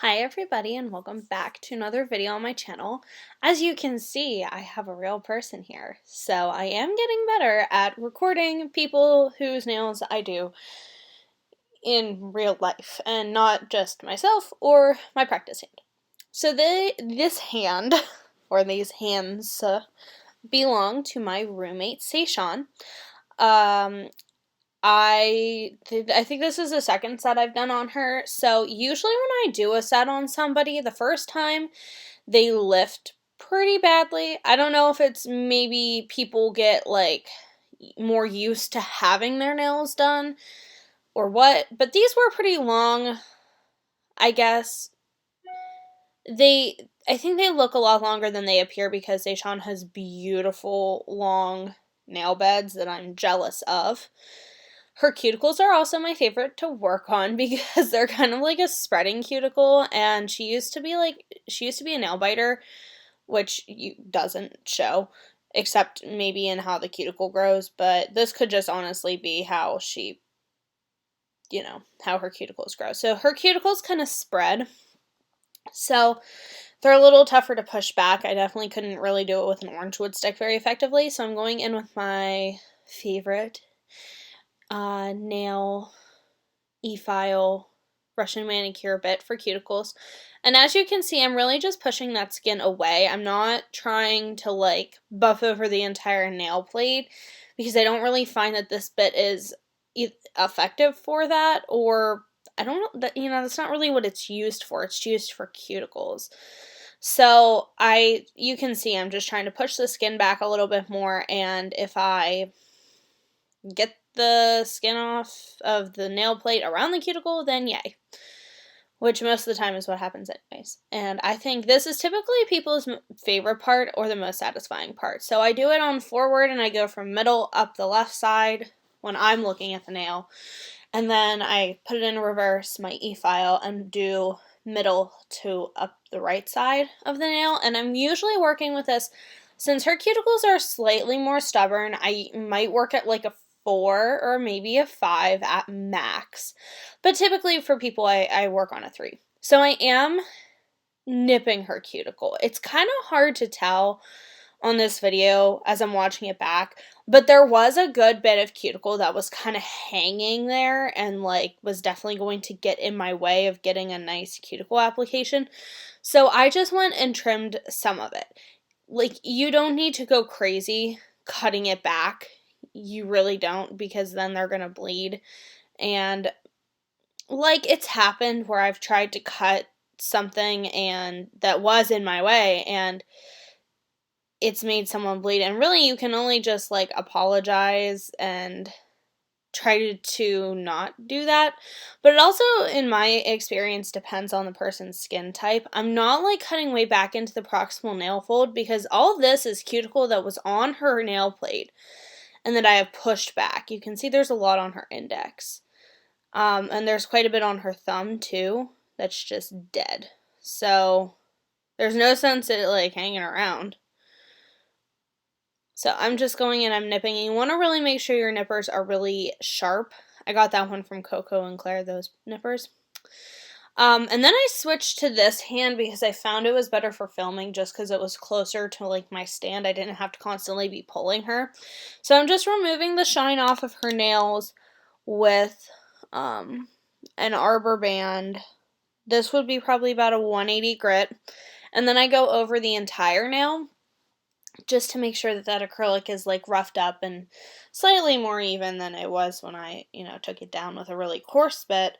Hi everybody and welcome back to another video on my channel. As you can see, I have a real person here. So I am getting better at recording people whose nails I do in real life and not just myself or my practice hand. So this hand, or these hands, belong to my roommate Seishan. I think this is the second set I've done on her. So usually when I do a set on somebody, the first time they lift pretty badly. I don't know if it's maybe people get like more used to having their nails done or what, but these were pretty long, I guess. I think they look a lot longer than they appear because Seishan has beautiful long nail beds that I'm jealous of. Her cuticles are also my favorite to work on because they're kind of like a spreading cuticle, and she used to be a nail biter, which doesn't show except maybe in how the cuticle grows, but this could just honestly be how how her cuticles grow. So her cuticles kind of spread. So they're a little tougher to push back. I definitely couldn't really do it with an orange wood stick very effectively, so I'm going in with my favorite nail e-file Russian manicure bit for cuticles. And as you can see, I'm really just pushing that skin away. I'm not trying to like buff over the entire nail plate because I don't really find that this bit is effective for that, or I don't know, that that's not really what it's used for. It's used for cuticles. So you can see I'm just trying to push the skin back a little bit more, and if I get the skin off of the nail plate around the cuticle, then yay. Which most of the time is what happens anyways. And I think this is typically people's favorite part or the most satisfying part. So I do it on forward and I go from middle up the left side when I'm looking at the nail. And then I put it in reverse, my e-file, and do middle to up the right side of the nail. And I'm usually working with this, since her cuticles are slightly more stubborn, I might work at like a 4 or maybe a 5 at max. But typically for people, I work on a 3. So I am nipping her cuticle. It's kind of hard to tell on this video as I'm watching it back, but there was a good bit of cuticle that was kind of hanging there and like was definitely going to get in my way of getting a nice cuticle application. So I just went and trimmed some of it. Like, you don't need to go crazy cutting it back. You really don't, because then they're gonna bleed. And like, it's happened where I've tried to cut something and that was in my way and it's made someone bleed, and really you can only just like apologize and try to not do that. But it also, in my experience, depends on the person's skin type. I'm not like cutting way back into the proximal nail fold because all of this is cuticle that was on her nail plate and that I have pushed back. You can see there's a lot on her index. And there's quite a bit on her thumb too that's just dead. So there's no sense in it like hanging around. So I'm just going in, I'm nipping, and you want to really make sure your nippers are really sharp. I got that one from Coco and Claire, those nippers. And then I switched to this hand because I found it was better for filming just because it was closer to like my stand. I didn't have to constantly be pulling her. So I'm just removing the shine off of her nails with an arbor band. This would be probably about a 180 grit. And then I go over the entire nail just to make sure that that acrylic is like roughed up and slightly more even than it was when I, took it down with a really coarse bit.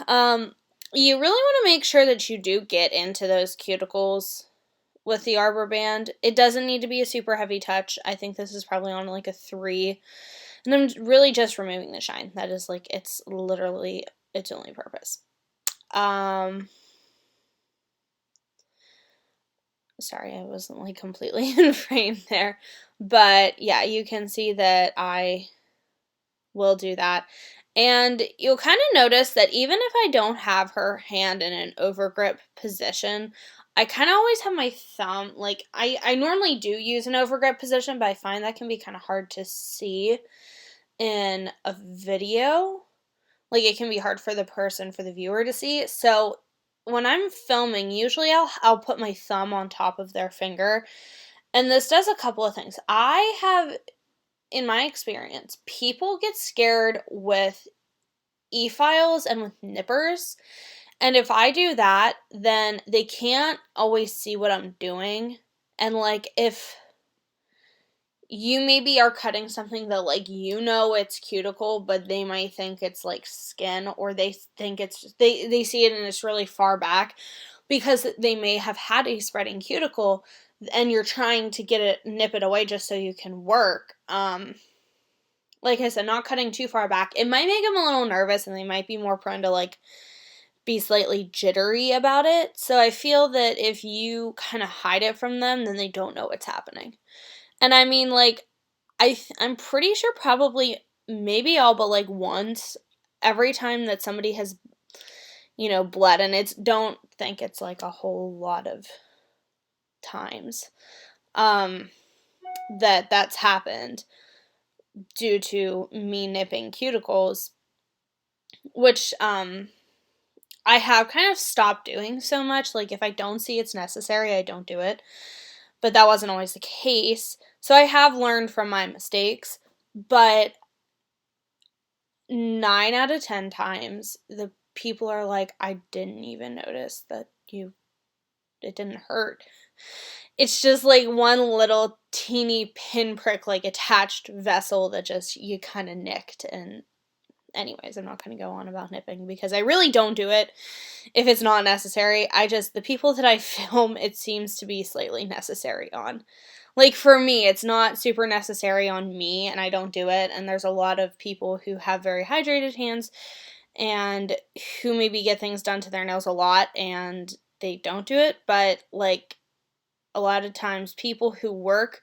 You really want to make sure that you do get into those cuticles with the arbor band. It doesn't need to be a super heavy touch. I think this is probably on like a 3. And I'm really just removing the shine. That is like, it's literally its only purpose. Sorry, I wasn't like completely in frame there. But yeah, you can see that I will do that. And you'll kind of notice that even if I don't have her hand in an overgrip position, I kind of always have my thumb, like I normally do use an overgrip position, but I find that can be kind of hard to see in a video like, it can be hard for the viewer to see. So when I'm filming, usually I'll put my thumb on top of their finger, and this does a couple of things. I have, in my experience, people get scared with e-files and with nippers, and if I do that, then they can't always see what I'm doing, and, like, if you maybe are cutting something that, like, it's cuticle, but they might think it's, like, skin, or they think they see it and it's really far back because they may have had a spreading cuticle, and you're trying to nip it away just so you can work. Like I said, not cutting too far back. It might make them a little nervous, and they might be more prone to, like, be slightly jittery about it. So I feel that if you kind of hide it from them, then they don't know what's happening. And I mean, like, I'm pretty sure probably maybe all but, like, once every time that somebody has, bled, and don't think it's, like, a whole lot of times, that's happened due to me nipping cuticles, which, I have kind of stopped doing so much. Like, if I don't see it's necessary, I don't do it. But that wasn't always the case. So I have learned from my mistakes, but 9 out of 10 times, the people are like, I didn't even notice that it didn't hurt. It's just like one little teeny pinprick, like, attached vessel that just you kind of nicked. And anyways, I'm not going to go on about nipping because I really don't do it if it's not necessary. The people that I film, it seems to be slightly necessary on. Like, for me, it's not super necessary on me, and I don't do it, and there's a lot of people who have very hydrated hands and who maybe get things done to their nails a lot, and they don't do it, but, like, a lot of times people who work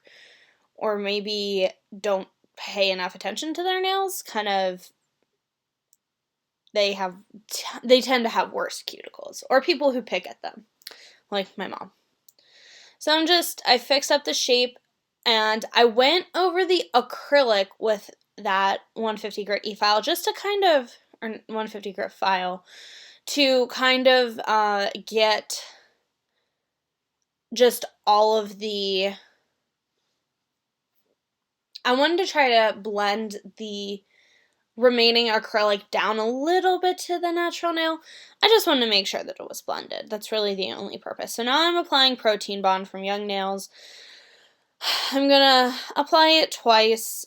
or maybe don't pay enough attention to their nails kind of they tend to have worse cuticles, or people who pick at them, like my mom. So I fixed up the shape, and I went over the acrylic with that 150 grit e-file just to kind of, or 150 grit file, to kind of get just all of I wanted to try to blend the remaining acrylic down a little bit to the natural nail. I just wanted to make sure that it was blended. That's really the only purpose. So now I'm applying Protein Bond from Young Nails. I'm gonna apply it twice.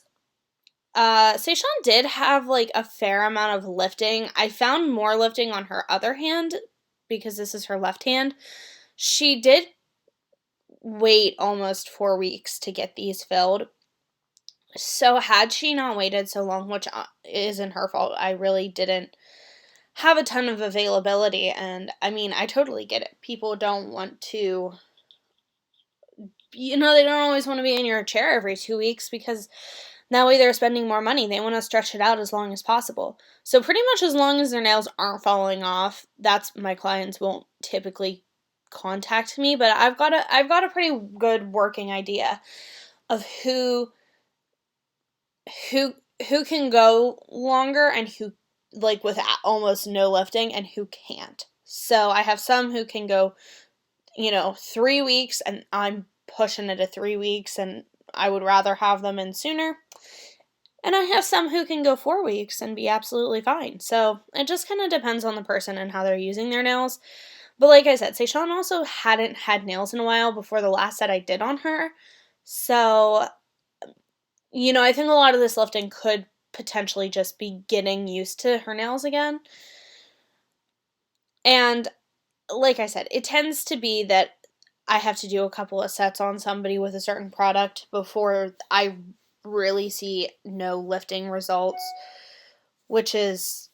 Seishan did have, like, a fair amount of lifting. I found more lifting on her other hand because this is her left hand. She did wait almost 4 weeks to get these filled. So had she not waited so long, which isn't her fault, I really didn't have a ton of availability, and I mean, I totally get it. People don't want to, they don't always want to be in your chair every 2 weeks because that way they're spending more money. They want to stretch it out as long as possible. So pretty much as long as their nails aren't falling off, my clients won't typically contact me, but I've got a pretty good working idea of who can go longer and who, like, with almost no lifting, and who can't. So I have some who can go, 3 weeks, and I'm pushing it to 3 weeks, and I would rather have them in sooner. And I have some who can go 4 weeks and be absolutely fine. So it just kind of depends on the person and how they're using their nails. But like I said, Seishan also hadn't had nails in a while before the last set I did on her. So, I think a lot of this lifting could potentially just be getting used to her nails again. And like I said, it tends to be that I have to do a couple of sets on somebody with a certain product before I really see no lifting results, which is,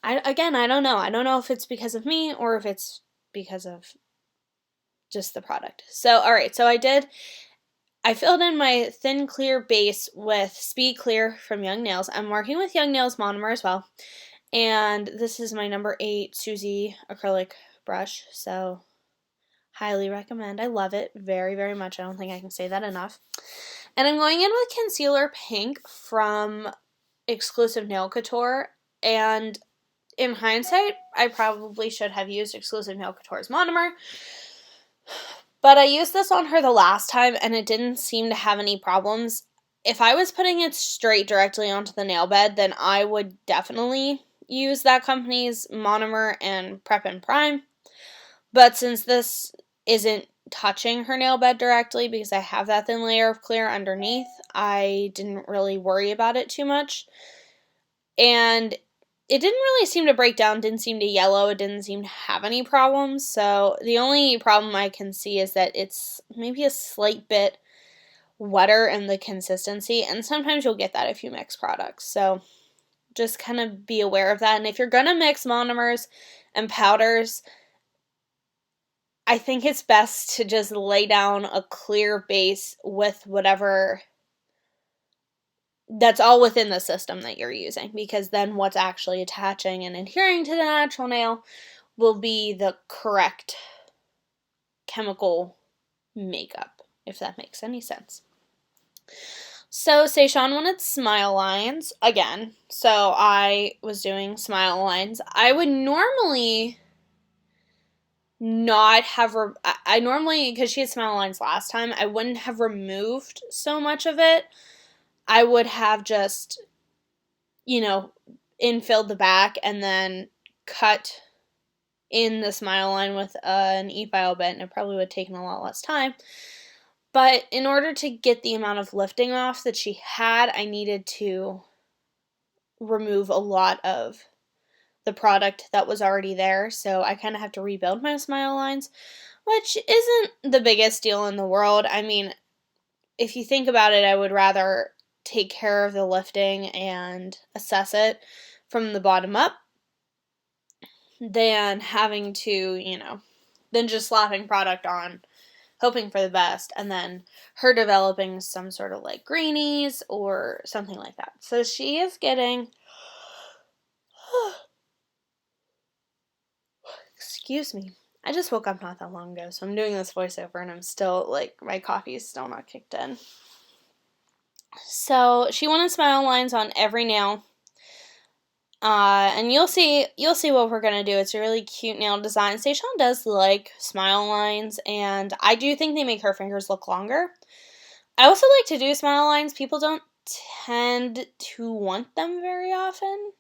I don't know. I don't know if it's because of me or if it's because of just the product. So, alright, so I filled in my thin clear base with Speed Clear from Young Nails. I'm working with Young Nails monomer as well. And this is my number 8 Suzy acrylic brush. So, highly recommend. I love it very, very much. I don't think I can say that enough. And I'm going in with Concealer Pink from Exclusive Nail Couture. and in hindsight, I probably should have used Exclusive Nail Couture's monomer, but I used this on her the last time, and it didn't seem to have any problems. If I was putting it straight directly onto the nail bed, then I would definitely use that company's monomer and Prep and Prime, but since this isn't touching her nail bed directly because I have that thin layer of clear underneath, I didn't really worry about it too much. And it didn't really seem to break down, didn't seem to yellow, it didn't seem to have any problems. So the only problem I can see is that it's maybe a slight bit wetter in the consistency, and sometimes you'll get that if you mix products. So just kind of be aware of that. And if you're going to mix monomers and powders, I think it's best to just lay down a clear base with whatever, that's all within the system that you're using, because then what's actually attaching and adhering to the natural nail will be the correct chemical makeup, if that makes any sense. So Seishan wanted smile lines again, so I was doing smile lines. I would normally not have, I normally, because she had smile lines last time, I wouldn't have removed so much of it. I would have just, infilled the back and then cut in the smile line with an e-file bit, and it probably would have taken a lot less time. But in order to get the amount of lifting off that she had, I needed to remove a lot of the product that was already there, so I kind of have to rebuild my smile lines, which isn't the biggest deal in the world. I mean, if you think about it, I would rather take care of the lifting and assess it from the bottom up than having to, than just slapping product on, hoping for the best, and then her developing some sort of like greenies or something like that. So she is getting, excuse me, I just woke up not that long ago, so I'm doing this voiceover and I'm still, my coffee is still not kicked in. So she wanted smile lines on every nail. And you'll see what we're going to do. It's a really cute nail design. Seishan does like smile lines, and I do think they make her fingers look longer. I also like to do smile lines. People don't tend to want them very often.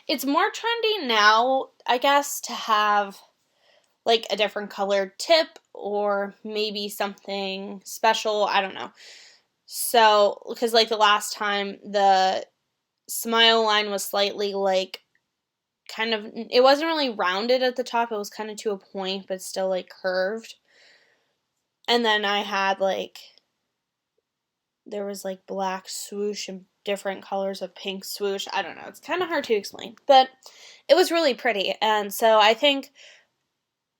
It's more trendy now, I guess, to have like a different colored tip or maybe something special. I don't know. So, because like the last time, the smile line was slightly kind of, it wasn't really rounded at the top, it was kind of to a point, but still curved. And then I had there was black swoosh and different colors of pink swoosh. I don't know, it's kind of hard to explain, but it was really pretty. And so I think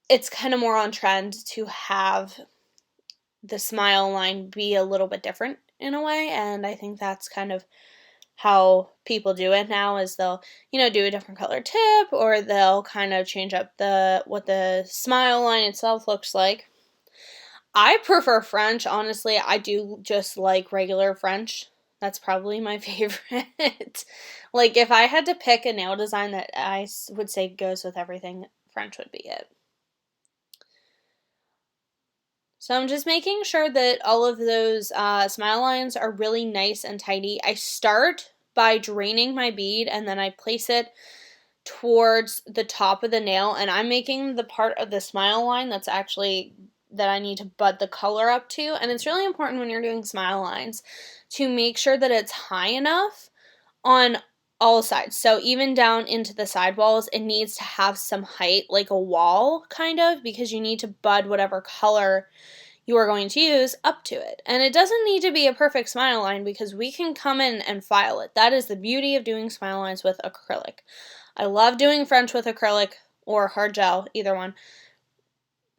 it's kind of more on trend to have the smile line be a little bit different in a way, and I think that's kind of how people do it now, is they'll, do a different color tip, or they'll kind of change up what the smile line itself looks like. I prefer French, honestly. I do just like regular French. That's probably my favorite. If I had to pick a nail design that I would say goes with everything, French would be it. So I'm just making sure that all of those smile lines are really nice and tidy. I start by draining my bead, and then I place it towards the top of the nail, and I'm making the part of the smile line that I need to bud the color up to. And it's really important when you're doing smile lines to make sure that it's high enough on all sides. So even down into the side walls, it needs to have some height, like a wall kind of, because you need to bud whatever color you are going to use up to it. And it doesn't need to be a perfect smile line, because we can come in and file it. That is the beauty of doing smile lines with acrylic. I love doing French with acrylic or hard gel, either one.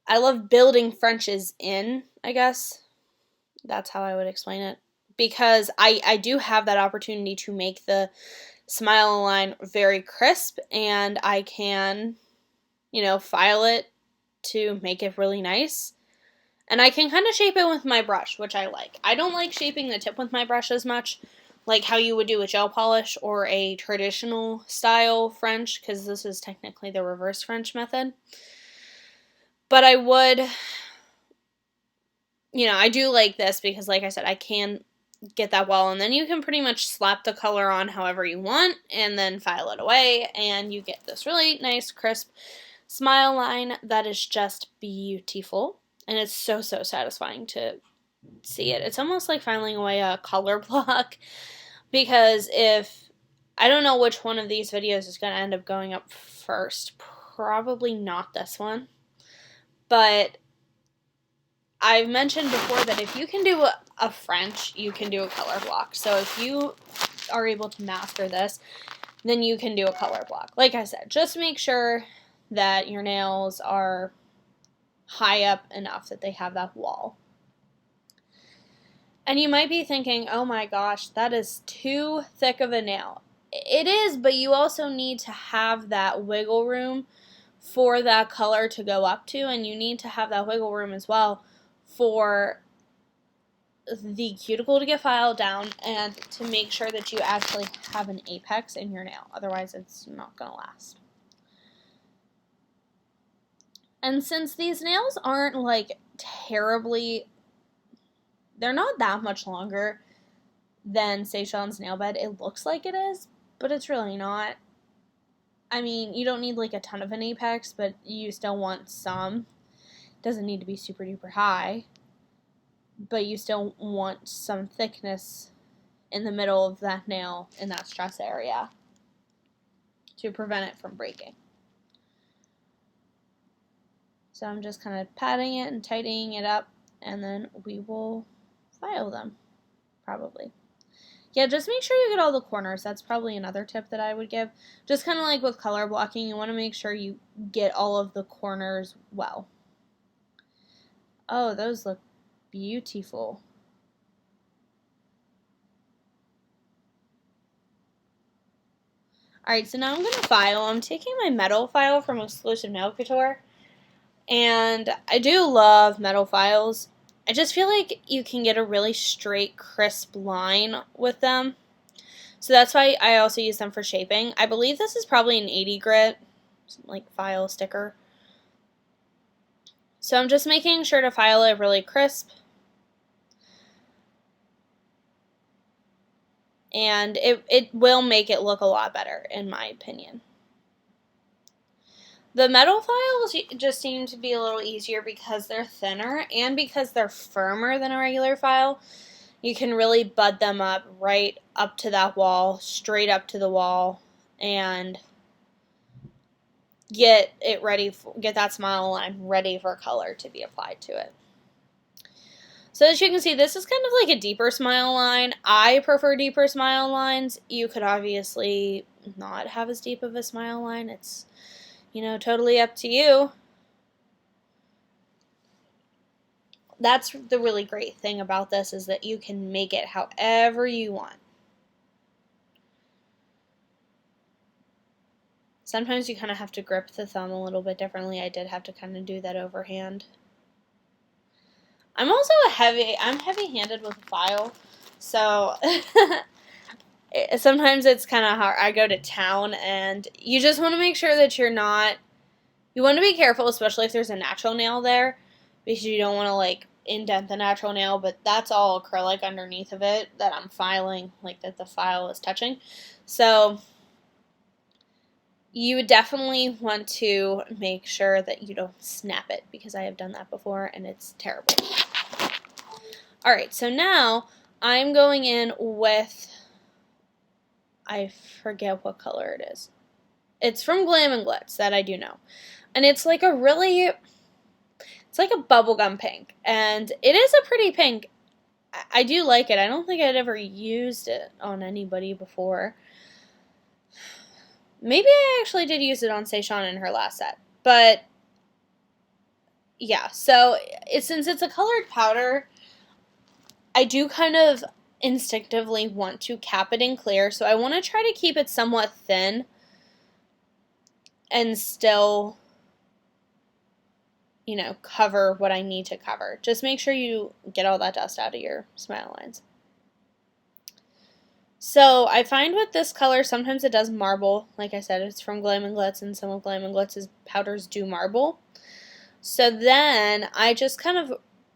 I love building Frenches in, I guess. That's how I would explain it. Because I do have that opportunity to make the smile line very crisp, and I can, file it to make it really nice. And I can kind of shape it with my brush, which I like. I don't like shaping the tip with my brush as much. like how you would do a gel polish or a traditional style French, because this is technically the reverse French method. But I would, I do like this because, like I said, I can get that well, and then you can pretty much slap the color on however you want and then file it away, and you get this really nice crisp smile line that is just beautiful, and it's so satisfying to see it. It's almost like filing away a color block, because I don't know which one of these videos is going to end up going up first, probably not this one, but I've mentioned before that if you can do a French, you can do a color block. So if you are able to master this, then you can do a color block. Like I said, just make sure that your nails are high up enough that they have that wall. And you might be thinking, oh my gosh, that is too thick of a nail. It is, but you also need to have that wiggle room for that color to go up to, and you need to have that wiggle room as well for the cuticle to get filed down and to make sure that you actually have an apex in your nail. Otherwise, it's not going to last. And since these nails aren't like terribly, they're not that much longer than Seychelles nail bed. It looks like it is, but it's really not. I mean, you don't need like a ton of an apex, but you still want some. It doesn't need to be super duper high, but you still want some thickness in the middle of that nail in that stress area to prevent it from breaking. So I'm just kind of patting it and tightening it up, and then we will file them, probably. Yeah, just make sure you get all the corners. That's probably another tip that I would give. Just kind of like with color blocking, you want to make sure you get all of the corners well. Oh, those look beautiful. Alright, so now I'm going to file. I'm taking my metal file from Exclusive Nail Couture. And I do love metal files. I just feel like you can get a really straight, crisp line with them. So that's why I also use them for shaping. I believe this is probably an 80 grit, like file sticker. So I'm just making sure to file it really crisp. And it will make it look a lot better, in my opinion. The metal files just seem to be a little easier because they're thinner and because they're firmer than a regular file. You can really bud them up right up to that wall, straight up to the wall, and get it ready, get that smile line ready for color to be applied to it. So as you can see, this is kind of like a deeper smile line. I prefer deeper smile lines. You could obviously not have as deep of a smile line. It's, totally up to you. That's the really great thing about this, is that you can make it however you want. Sometimes you kind of have to grip the thumb a little bit differently. I did have to kind of do that overhand. I'm also I'm heavy-handed with a file, so sometimes it's kind of hard. I go to town, and you just want to make sure that you want to be careful, especially if there's a natural nail there, because you don't want to like indent the natural nail, but that's all acrylic underneath of it that I'm filing, like that the file is touching. So you would definitely want to make sure that you don't snap it, because I have done that before and it's terrible. Alright, so now I'm going in with, I forget what color it is. It's from Glam and Glits, that I do know. And it's like a bubblegum pink. And it is a pretty pink. I do like it. I don't think I'd ever used it on anybody before. Maybe I actually did use it on Seychelles in her last set. But yeah, so since it's a colored powder, I do kind of instinctively want to cap it in clear. So I want to try to keep it somewhat thin and still, cover what I need to cover. Just make sure you get all that dust out of your smile lines. So I find with this color, sometimes it does marble. Like I said, it's from Glam and Glits, and some of Glam and Glits' powders do marble. So then I just kind of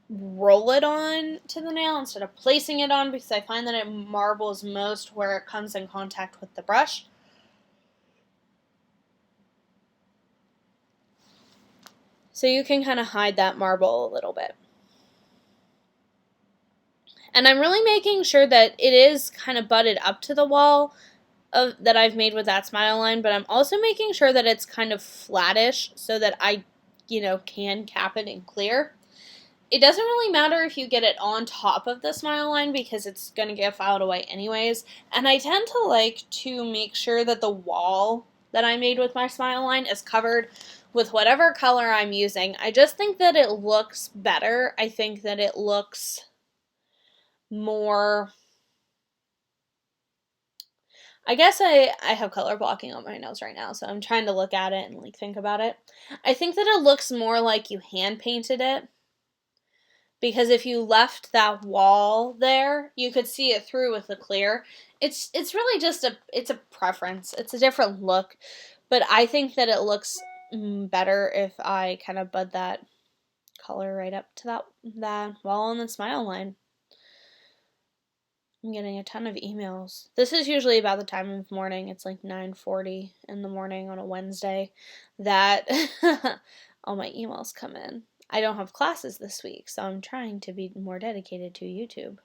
roll it on to the nail instead of placing it on, because I find that it marbles most where it comes in contact with the brush. So you can kind of hide that marble a little bit. And I'm really making sure that it is kind of butted up to the wall that I've made with that smile line, but I'm also making sure that it's kind of flattish so that I, can cap it in clear. It doesn't really matter if you get it on top of the smile line because it's going to get filed away anyways. And I tend to like to make sure that the wall that I made with my smile line is covered with whatever color I'm using. I just think that it looks better. I think that it looks more... I guess I have color blocking on my nose right now, so I'm trying to look at it and like think about it. I think that it looks more like you hand painted it, because if you left that wall there, you could see it through with the clear. It's really just it's a preference. It's a different look, but I think that it looks better if I kind of bud that color right up to that wall on the smile line. I'm getting a ton of emails. This is usually about the time of morning. It's like 9:40 in the morning on a Wednesday that all my emails come in. I don't have classes this week, so I'm trying to be more dedicated to YouTube.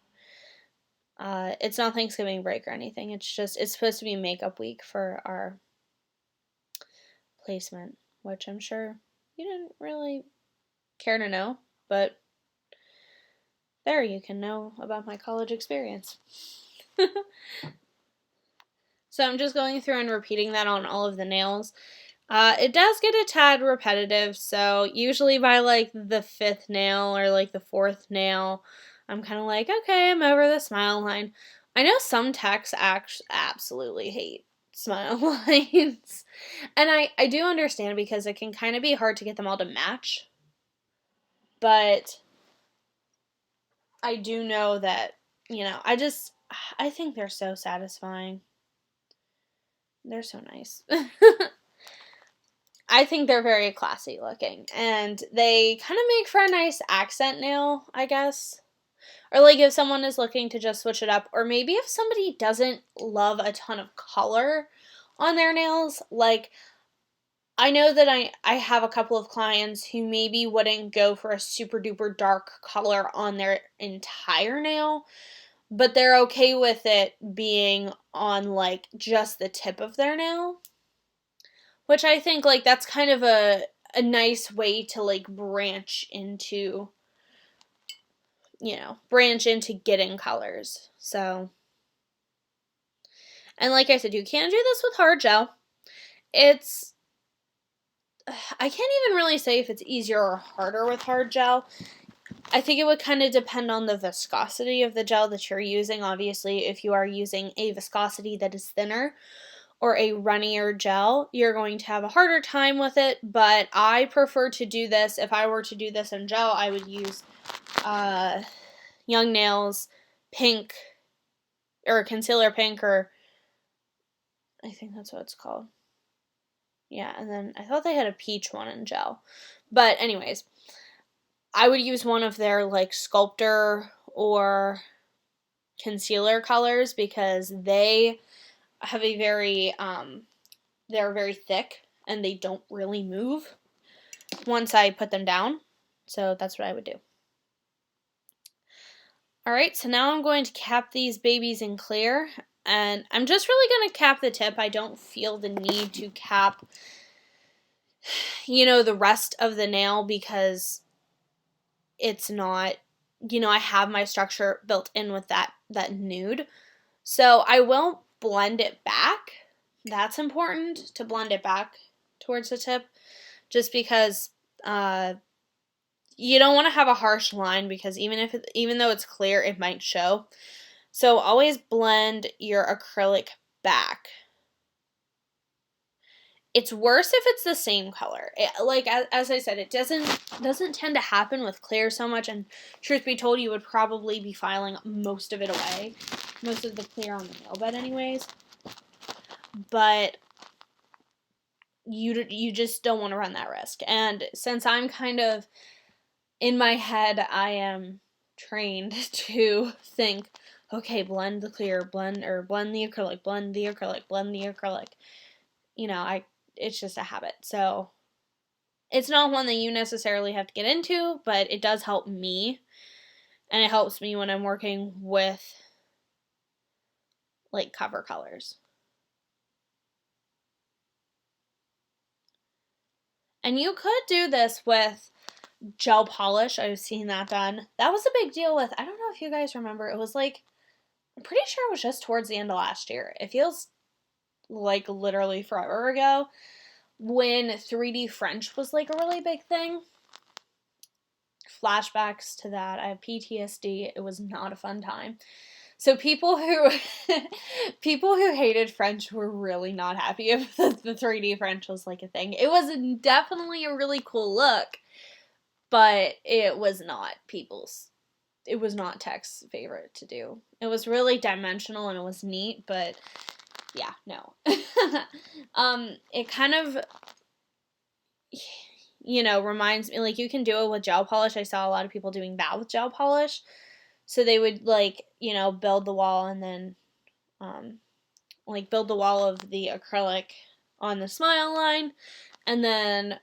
It's not Thanksgiving break or anything. It's supposed to be makeup week for our placement, which I'm sure you didn't really care to know, but there you can know about my college experience. So I'm just going through and repeating that on all of the nails. It does get a tad repetitive, so usually by like the 5th nail or like the 4th nail, I'm kind of like, okay, I'm over the smile line. I know some techs absolutely hate smile lines, and I do understand because it can kind of be hard to get them all to match, but I do know that, I think they're so satisfying. They're so nice. I think they're very classy looking, and they kind of make for a nice accent nail, I guess. Or like if someone is looking to just switch it up, or maybe if somebody doesn't love a ton of color on their nails, like I know that I have a couple of clients who maybe wouldn't go for a super duper dark color on their entire nail, but they're okay with it being on like just the tip of their nail. Which I think, like, that's kind of a nice way to, like, branch into getting colors. So, and like I said, you can do this with hard gel. I can't even really say if it's easier or harder with hard gel. I think it would kind of depend on the viscosity of the gel that you're using. Obviously, if you are using a viscosity that is thinner, or a runnier gel, you're going to have a harder time with it, but I prefer to do this. If I were to do this in gel, I would use Young Nails pink, or concealer pink, or I think that's what it's called. Yeah, and then I thought they had a peach one in gel. But anyways, I would use one of their like sculptor or concealer colors because they have a very they're very thick and they don't really move once I put them down. So that's what I would do. Alright, so now I'm going to cap these babies in clear. And I'm just really going to cap the tip. I don't feel the need to cap, the rest of the nail because it's not, I have my structure built in with that nude. So I will blend it back. That's important, to blend it back towards the tip, just because you don't want to have a harsh line because even though it's clear, it might show. So always blend your acrylic back. It's worse if it's the same color. As I said, it doesn't tend to happen with clear so much, and truth be told, you would probably be filing most of it away. most of the clear on the nail bed anyways. But you just don't want to run that risk. And since I'm kind of, in my head, I am trained to think, okay, blend the clear, blend the acrylic, blend the acrylic, blend the acrylic. You know, it's just a habit. So it's not one that you necessarily have to get into, but it does help me. And it helps me when I'm working with, like, cover colors. And you could do this with gel polish. I've seen that done. That was a big deal with, I don't know if you guys remember, it was like, I'm pretty sure it was just towards the end of last year. It feels like literally forever ago when 3D French was like a really big thing. Flashbacks to that. I have PTSD. It was not a fun time. So people who hated French were really not happy if the 3D French was like a thing. It was definitely a really cool look, but it was not tech's favorite to do. It was really dimensional and it was neat, but yeah, no. It kind of, you know, reminds me, like, you can do it with gel polish. I saw a lot of people doing that with gel polish. So they would, like, you know, build the wall and then, like, build the wall of the acrylic on the smile line and then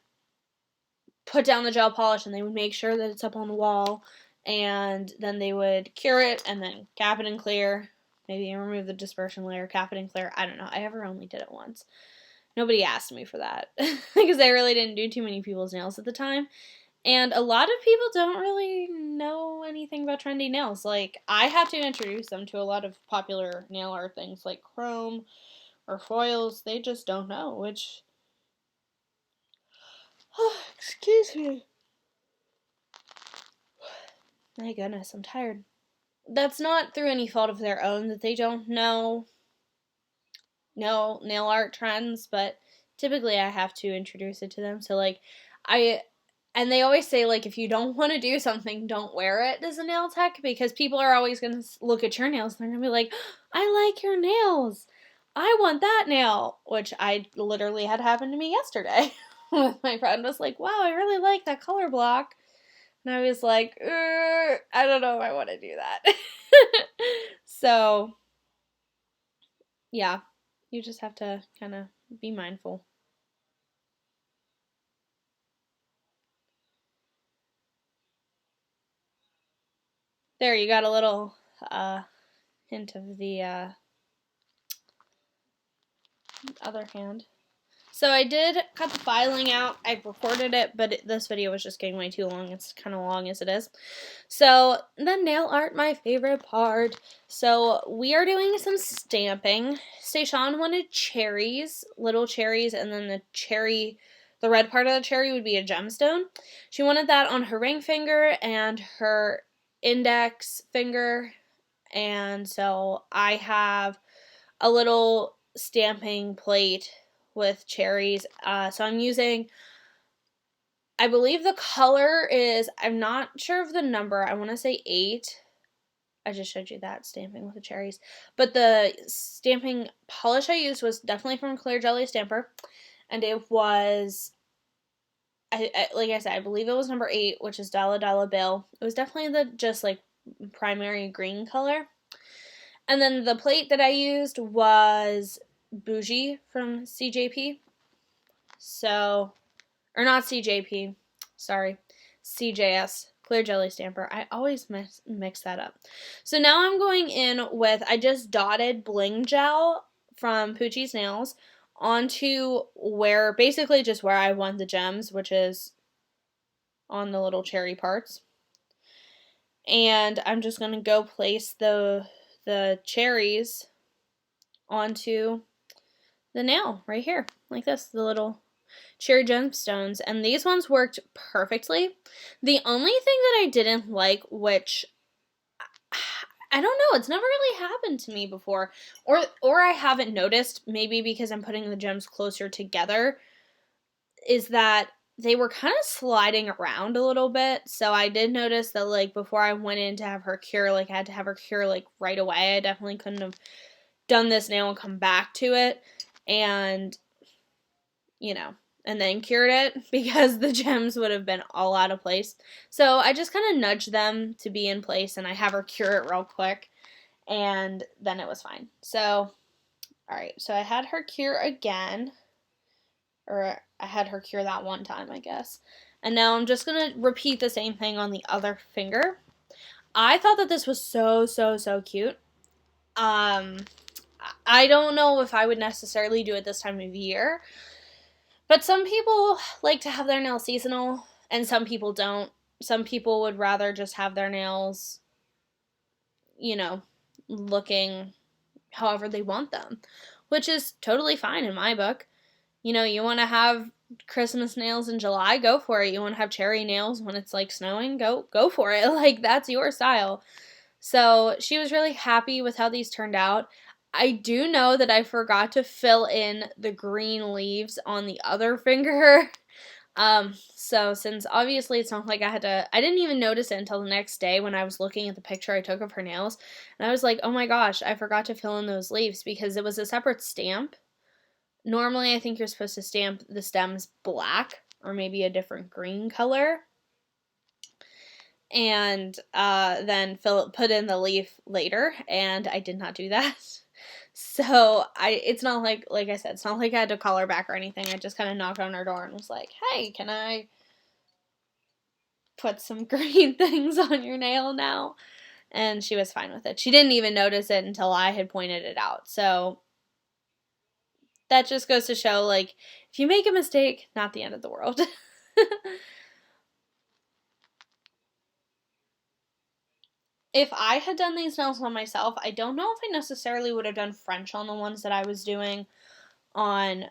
put down the gel polish, and they would make sure that it's up on the wall, and then they would cure it and then cap it in clear, maybe remove the dispersion layer, cap it in clear. I don't know. I ever only did it once. Nobody asked me for that because I really didn't do too many people's nails at the time. And a lot of people don't really know anything about trendy nails. Like, I have to introduce them to a lot of popular nail art things like chrome or foils. They just don't know, which... Oh, excuse me. My goodness, I'm tired. That's not through any fault of their own that they don't know nail art trends, but typically I have to introduce it to them. So, like, and they always say, like, if you don't want to do something, don't wear it as a nail tech, because people are always going to look at your nails and they're going to be like, I like your nails. I want that nail, which I literally had happen to me yesterday. My friend was like, wow, I really like that color block. And I was like, I don't know if I want to do that. So, yeah, you just have to kind of be mindful. There, you got a little hint of the other hand. So I did cut the filing out. I recorded it, but this video was just getting way too long. It's kind of long as it is. So the nail art, my favorite part. So we are doing some stamping. Seishan wanted cherries, little cherries, and then the red part of the cherry would be a gemstone. She wanted that on her ring finger and her index finger. And so I have a little stamping plate with cherries. So I'm using, I believe the color is, I'm not sure of the number, I want to say 8. I just showed you that, stamping with the cherries. But the stamping polish I used was definitely from Clear Jelly Stamper. And it was, like I said, I believe it was number 8, which is Dollar Dollar Bill. It was definitely the just like primary green color. And then the plate that I used was Bougie from CJP. So, or not CJP, sorry, CJS, Clear Jelly Stamper. I always mix that up. So now I'm going in with, I just dotted Bling Gel from Poochie's Nails onto basically just where I want the gems, which is on the little cherry parts. And I'm just going to go place the cherries onto the nail right here, like this, the little cherry gemstones, and these ones worked perfectly. The only thing that I didn't like, which I don't know, it's never really happened to me before, or I haven't noticed, maybe because I'm putting the gems closer together, is that they were kind of sliding around a little bit. So I did notice that, like, before I went in to have her cure, like, I had to have her cure, like, right away. I definitely couldn't have done this nail and come back to it and, you know, and then cured it because the gems would have been all out of place. So I just kind of nudged them to be in place, and I have her cure it real quick, and then it was fine. So, alright, so I had her cure again, or I had her cure that one time, I guess. And now I'm just going to repeat the same thing on the other finger. I thought that this was so, so, so cute. I don't know if I would necessarily do it this time of year, but some people like to have their nails seasonal, and some people don't. Some people would rather just have their nails, you know, looking however they want them, which is totally fine in my book. You know, you want to have Christmas nails in July, go for it. You want to have cherry nails when it's like snowing, go for it. Like, that's your style. So she was really happy with how these turned out. I do know that I forgot to fill in the green leaves on the other finger. So since obviously it's not like I didn't even notice it until the next day when I was looking at the picture I took of her nails. And I was like, oh my gosh, I forgot to fill in those leaves because it was a separate stamp. Normally I think you're supposed to stamp the stems black or maybe a different green color. And then put in the leaf later, and I did not do that. So it's not like I said, it's not like I had to call her back or anything. I just kind of knocked on her door and was like, hey, can I put some green things on your nail now? And she was fine with it. She didn't even notice it until I had pointed it out. So that just goes to show, like, if you make a mistake, not the end of the world. If I had done these nails on myself, I don't know if I necessarily would have done French on the ones that I was doing on,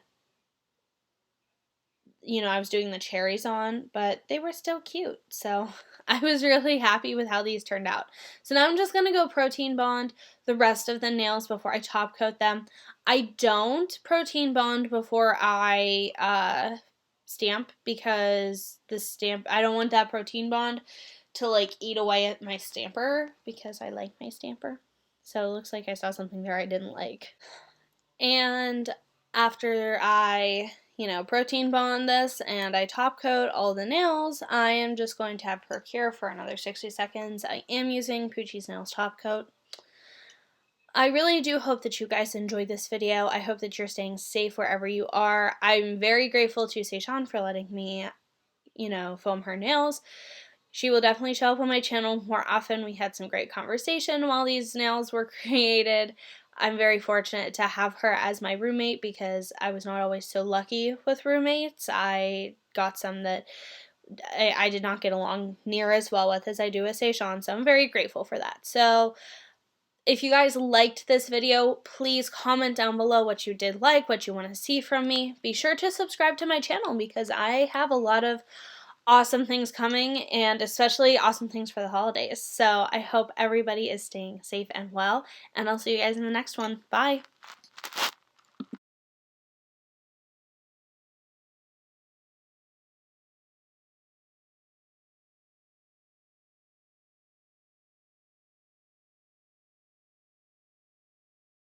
you know, I was doing the cherries on, but they were still cute. So I was really happy with how these turned out. So now I'm just going to go protein bond the rest of the nails before I top coat them. I don't protein bond before I stamp because I don't want that protein bond to, like, eat away at my stamper because I like my stamper. So it looks like I saw something there I didn't like. And after I, you know, protein bond this and I top coat all the nails, I am just going to have her cure for another 60 seconds. I am using Poochie's Nails top coat. I really do hope that you guys enjoyed this video. I hope that you're staying safe wherever you are. I'm very grateful to Seishan for letting me, you know, film her nails. She will definitely show up on my channel more often. We had some great conversation while these nails were created. I'm very fortunate to have her as my roommate because I was not always so lucky with roommates. I got some that I did not get along near as well with as I do with Seishan, so I'm very grateful for that. So if you guys liked this video, please comment down below what you did like, what you want to see from me. Be sure to subscribe to my channel because I have a lot of awesome things coming, and especially awesome things for the holidays. So I hope everybody is staying safe and well, and I'll see you guys in the next one. Bye!